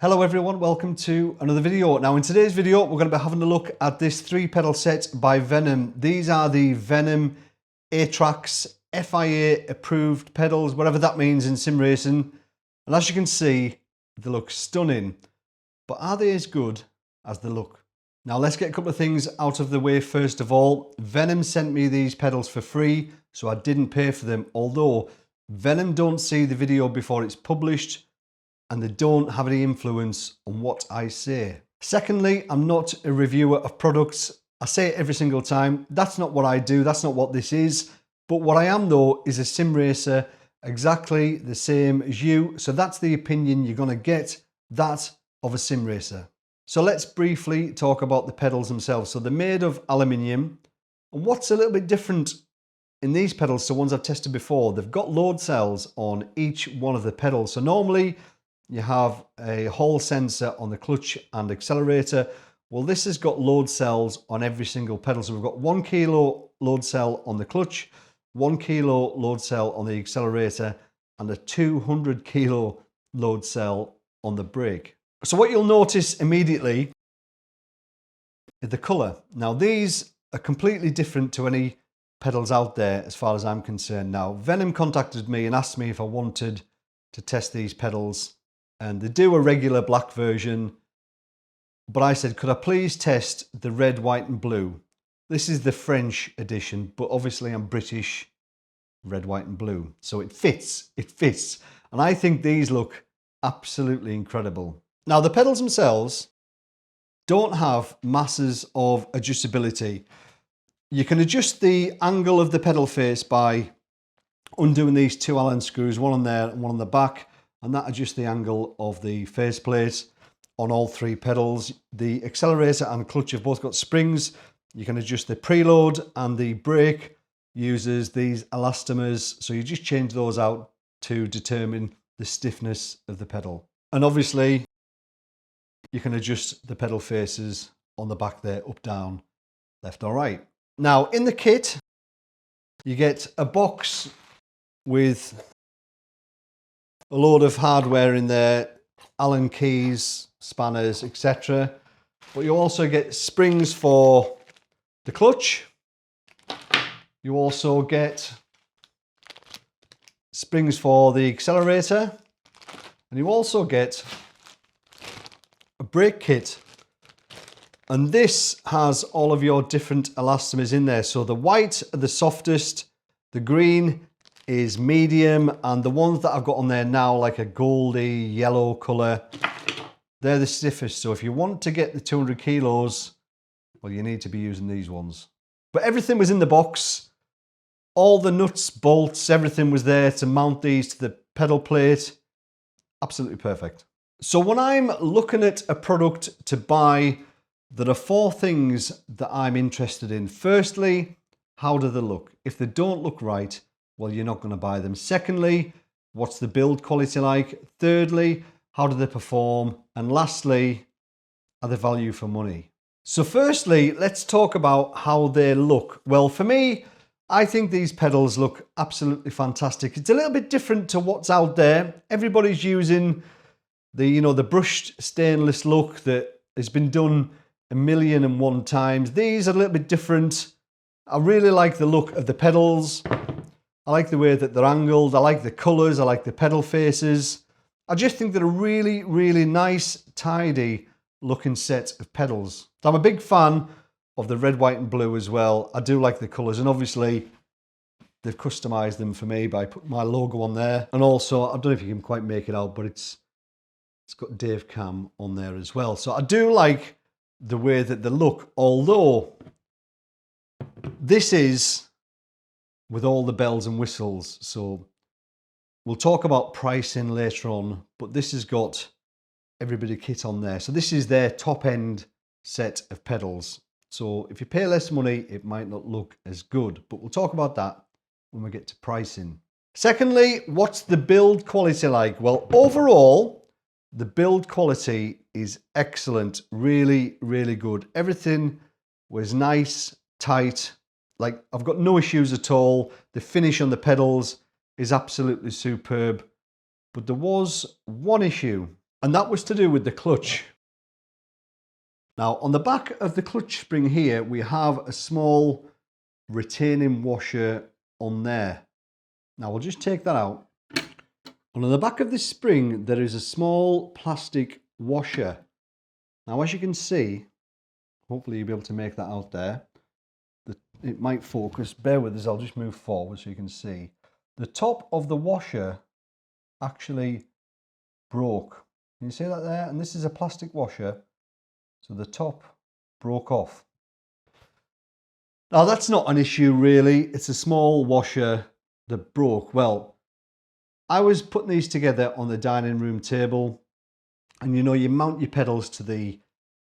Hello everyone, welcome to another video. Now in today's video we're going to be having a look at this 3-pedal set by Venym. These are the Venym Atrax FIA approved pedals, whatever that means in sim racing. And as you can see, they look stunning. But are they as good as they look? Now let's get a couple of things out of the way first of all. Venym sent me these pedals for free, so I didn't pay for them, although Venym don't see the video before it's published, and they don't have any influence on what I say. Secondly, I'm not a reviewer of products. I say it every single time. That's not what I do. That's not what this is. But what I am though is a sim racer, exactly the same as you. So that's the opinion you're gonna get, that of a sim racer. So let's briefly talk about the pedals themselves. So they're made of aluminium. And what's a little bit different in these pedals to ones I've tested before, they've got load cells on each one of the pedals. So normally, you have a Hall sensor on the clutch and accelerator. Well, this has got load cells on every single pedal. So we've got 1 kilo load cell on the clutch, 1 kilo load cell on the accelerator, and a 200 kilo load cell on the brake. So what you'll notice immediately is the color. Now these are completely different to any pedals out there as far as I'm concerned. Now Venym contacted me and asked me if I wanted to test these pedals. And they do a regular black version, but I said, could I please test the red, white and blue? This is the French edition, but obviously I'm British, red, white and blue. So it fits. And I think these look absolutely incredible. Now the pedals themselves don't have masses of adjustability. You can adjust the angle of the pedal face by undoing these 2 Allen screws, one on there and one on the back. And that adjusts the angle of the faceplate on all 3 pedals. The accelerator and clutch have both got springs. You can adjust the preload, and the brake uses these elastomers. So you just change those out to determine the stiffness of the pedal. And obviously you can adjust the pedal faces on the back there, up, down, left or right. Now in the kit, you get a box with a load of hardware in there, Allen keys, spanners, etc. But you also get springs for the clutch. You also get springs for the accelerator. And you also get a brake kit. And this has all of your different elastomers in there. So the white are the softest, the green is medium, and the ones that I've got on there now, like a goldy yellow color, they're the stiffest. So if you want to get the 200 kilos, well, you need to be using these ones. But everything was in the box. All the nuts, bolts, everything was there to mount these to the pedal plate. Absolutely perfect. So when I'm looking at a product to buy, there are 4 things that I'm interested in. Firstly, how do they look? If they don't look right, well, you're not going to buy them. Secondly, what's the build quality like? Thirdly, how do they perform? And lastly, are they value for money? So firstly, let's talk about how they look. Well, for me, I think these pedals look absolutely fantastic. It's a little bit different to what's out there. Everybody's using the brushed stainless look that has been done 1,000,001 times. These are a little bit different. I really like the look of the pedals. I like the way that they're angled. I like the colors. I like the pedal faces. I just think they're a really, really nice, tidy looking set of pedals. So I'm a big fan of the red, white and blue as well. I do like the colors, and obviously they've customized them for me by putting my logo on there. And also, I don't know if you can quite make it out, but it's got Dave Cam on there as well. So I do like the way that they look, although this is with all the bells and whistles. So we'll talk about pricing later on, but this has got everybody kit on there. So this is their top end set of pedals. So if you pay less money, it might not look as good, but we'll talk about that when we get to pricing. Secondly, what's the build quality like? Well, overall, the build quality is excellent. Really, really good. Everything was nice, tight. Like, I've got no issues at all. The finish on the pedals is absolutely superb. But there was one issue, and that was to do with the clutch. Now, on the back of the clutch spring here, we have a small retaining washer on there. Now, we'll just take that out. And on the back of this spring, there is a small plastic washer. Now, as you can see, hopefully you'll be able to make that out there. It might focus. Bear with us, I'll just move forward so you can see. The top of the washer actually broke. Can you see that there? And this is a plastic washer. So the top broke off. Now that's not an issue really. It's a small washer that broke. Well, I was putting these together on the dining room table, and you know, you mount your pedals to the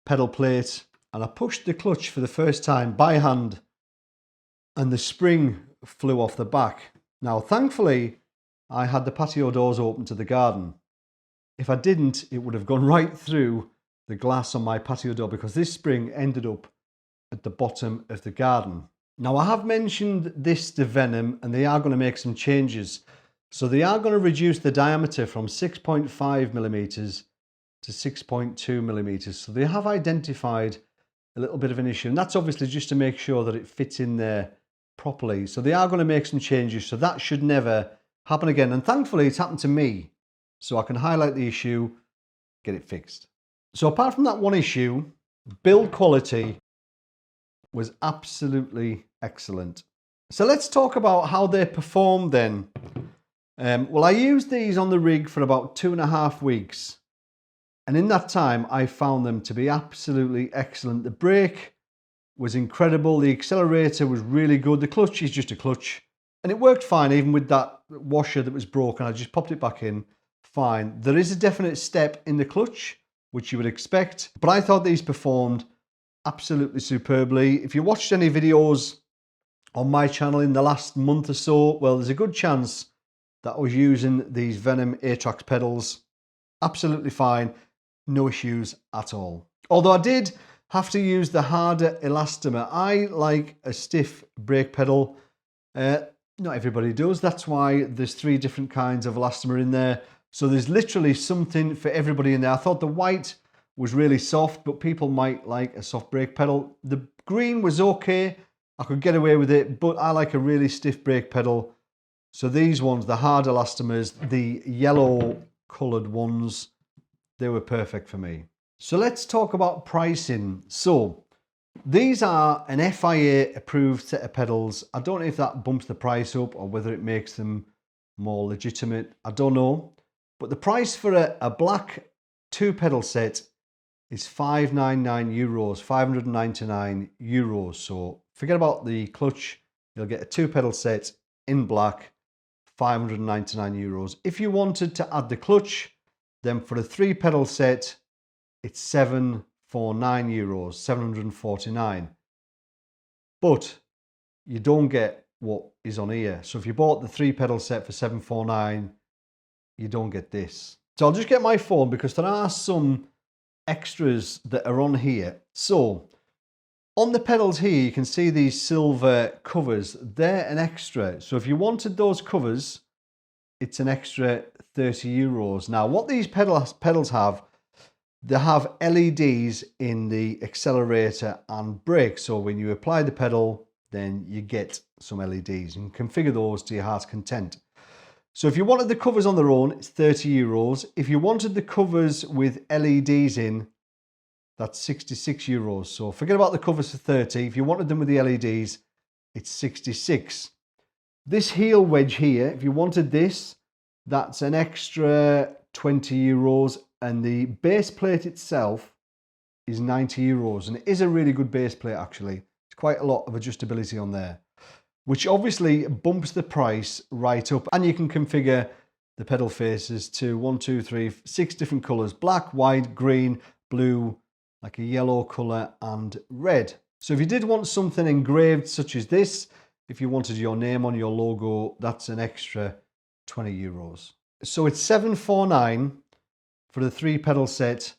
pedal plate, and I pushed the clutch for the first time by hand and the spring flew off the back. Now thankfully I had the patio doors open to the garden. If I didn't, it would have gone right through the glass on my patio door, because this spring ended up at the bottom of the garden. Now I have mentioned this to Venym, and they are going to make some changes. So they are going to reduce the diameter from 6.5 millimeters to 6.2 millimeters. So they have identified a little bit of an issue, and that's obviously just to make sure that it fits in there properly. So they are going to make some changes, so that should never happen again. And thankfully it's happened to me, so I can highlight the issue, get it fixed. So apart from that one issue, build quality was absolutely excellent. So let's talk about how they performed then. Well, I used these on the rig for about 2.5 weeks. And in that time, I found them to be absolutely excellent. The brake was incredible. The accelerator was really good. The clutch is just a clutch. And it worked fine, even with that washer that was broken. I just popped it back in, fine. There is a definite step in the clutch, which you would expect. But I thought these performed absolutely superbly. If you watched any videos on my channel in the last month or so, well, there's a good chance that I was using these Venym Atrax pedals. Absolutely fine. No issues at all. Although I did have to use the harder elastomer. I like a stiff brake pedal. Not everybody does. That's why there's 3 different kinds of elastomer in there. So there's literally something for everybody in there. I thought the white was really soft, but people might like a soft brake pedal. The green was okay. I could get away with it, but I like a really stiff brake pedal. So these ones, the hard elastomers, the yellow coloured ones, they were perfect for me. So let's talk about pricing. So these are an FIA approved set of pedals. I don't know if that bumps the price up or whether it makes them more legitimate. I don't know. But the price for a black 2 pedal set is €599, 599 euros. So forget about the clutch. You'll get a 2 pedal set in black, 599 euros. If you wanted to add the clutch, then for a 3 pedal set, it's 749 euros, 749. But you don't get what is on here. So if you bought the 3 pedal set for 749, you don't get this. So I'll just get my phone, because there are some extras that are on here. So on the pedals here, you can see these silver covers. They're an extra. So if you wanted those covers, it's an extra 30 euros. Now, what these pedals have, they have LEDs in the accelerator and brake. So when you apply the pedal, then you get some LEDs and configure those to your heart's content. So if you wanted the covers on their own, it's 30 euros. If you wanted the covers with LEDs in, that's 66 euros. So forget about the covers for 30. If you wanted them with the LEDs, it's 66. This heel wedge here, if you wanted this, that's an extra 20 euros. And the base plate itself is 90 euros. And it is a really good base plate, actually. It's quite a lot of adjustability on there, which obviously bumps the price right up. And you can configure the pedal faces to 1, 2, 3, 6 different colors: black, white, green, blue, like a yellow color, and red. So if you did want something engraved such as this, if you wanted your name on your logo, that's an extra 20 euros. So it's 749 for the 3 pedal set.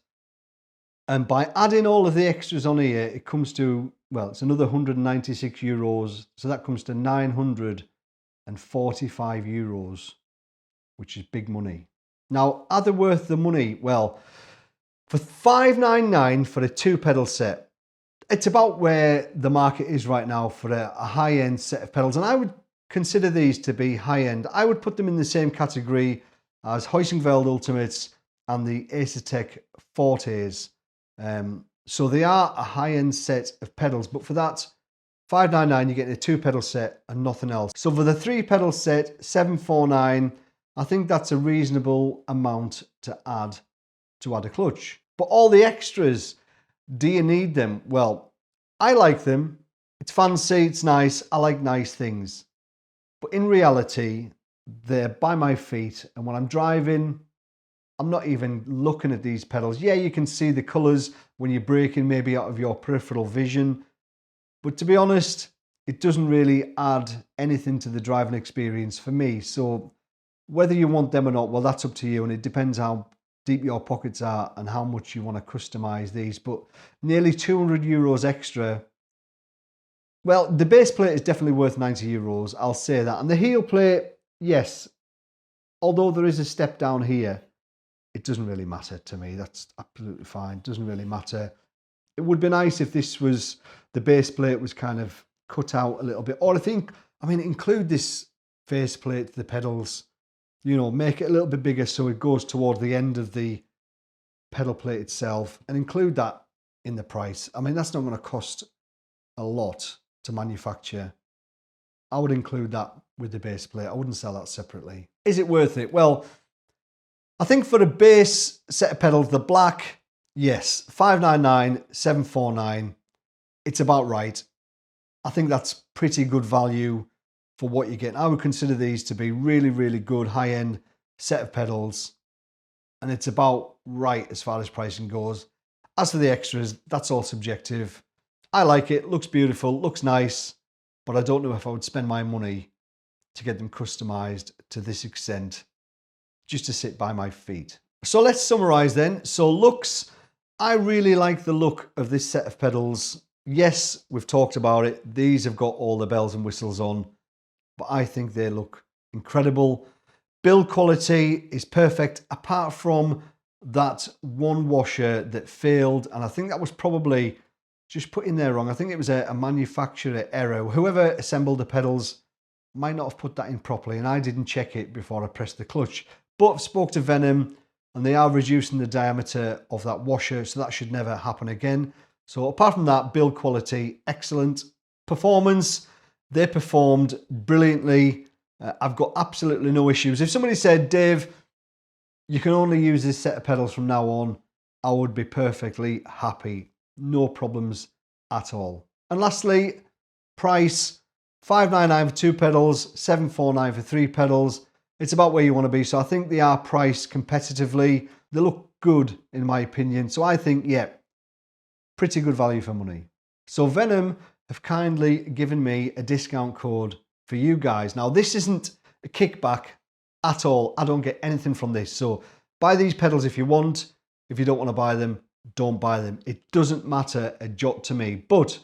And by adding all of the extras on here, it comes to, well, it's another 196 euros. So that comes to 945 euros, which is big money. Now, are they worth the money? Well, for $5.99 for a 2-pedal set, it's about where the market is right now for a high-end set of pedals, and I would consider these to be high-end. I would put them in the same category as Heusinkveld Ultimates and the Acertec Fortes. So they are a high-end set of pedals, but for that $5.99 you're getting a 2-pedal set and nothing else. So for the 3-pedal set, $7.49, I think that's a reasonable amount to add a clutch. But all the extras, do you need them? Well, I like them. It's fancy, it's nice, I like nice things. But in reality, they're by my feet, and when I'm driving, I'm not even looking at these pedals. Yeah, you can see the colours when you're braking, maybe out of your peripheral vision. But to be honest, it doesn't really add anything to the driving experience for me. So whether you want them or not, well, that's up to you, and it depends how deep your pockets are and how much you want to customize these. But nearly €200 extra. Well, the base plate is definitely worth €90, I'll say that. And the heel plate, yes, although there is a step down here, it doesn't really matter to me. That's absolutely fine. It doesn't really matter. It would be nice if this was, the base plate was kind of cut out a little bit. Or I mean, include this face plate to the pedals, you know, make it a little bit bigger so it goes towards the end of the pedal plate itself, and include that in the price. I mean, that's not going to cost a lot to manufacture. I would include that with the base plate. I wouldn't sell that separately. Is it worth it? Well, I think for a base set of pedals, the black, yes, $5.99, $7.49, it's about right. I think that's pretty good value for what you're getting. I would consider these to be really, really good high-end set of pedals, and it's about right as far as pricing goes. As for the extras, that's all subjective. I like it, looks beautiful, looks nice, but I don't know if I would spend my money to get them customized to this extent just to sit by my feet. So let's summarize then. So looks, I really like the look of this set of pedals. Yes, we've talked about it. These have got all the bells and whistles on, but I think they look incredible. Build quality is perfect, apart from that one washer that failed, and I think that was probably just put in there wrong. I think it was a manufacturer error. Whoever assembled the pedals might not have put that in properly, and I didn't check it before I pressed the clutch. But I spoke to Venym, and they are reducing the diameter of that washer, so that should never happen again. So apart from that, build quality, excellent. Performance, they performed brilliantly. I've got absolutely no issues. If somebody said, Dave, you can only use this set of pedals from now on, I would be perfectly happy. No problems at all. And lastly, price, $5.99 for 2 pedals, $7.49 for 3 pedals. It's about where you want to be. So I think they are priced competitively. They look good in my opinion. So I think, yeah, pretty good value for money. So Venym have kindly given me a discount code for you guys. Now this isn't a kickback at all. I don't get anything from this. So buy these pedals if you want. If you don't want to buy them, don't buy them. It doesn't matter a jot to me. But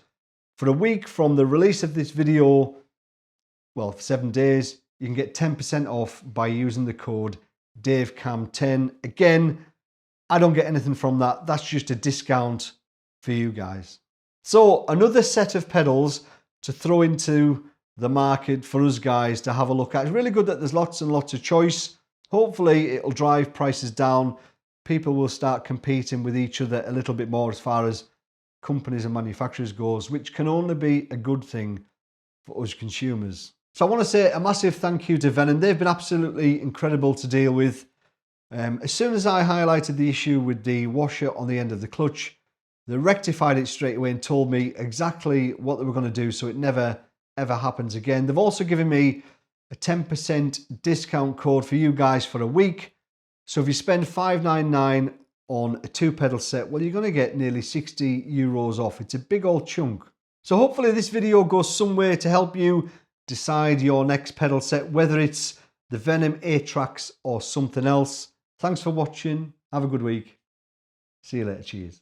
for a week from the release of this video, well, for 7 days, you can get 10% off by using the code DaveCam10. Again, I don't get anything from that. That's just a discount for you guys. So another set of pedals to throw into the market for us guys to have a look at. It's really good that there's lots and lots of choice. Hopefully it'll drive prices down. People will start competing with each other a little bit more as far as companies and manufacturers goes, which can only be a good thing for us consumers. So I want to say a massive thank you to Venym. They've been absolutely incredible to deal with. As soon as I highlighted the issue with the washer on the end of the clutch, they rectified it straight away and told me exactly what they were going to do so it never ever happens again. They've also given me a 10% discount code for you guys for a week. So if you spend $5.99 on a 2-pedal set, well, you're going to get nearly €60 off. It's a big old chunk. So hopefully this video goes somewhere to help you decide your next pedal set, whether it's the Venym Atrax or something else. Thanks for watching. Have a good week. See you later. Cheers.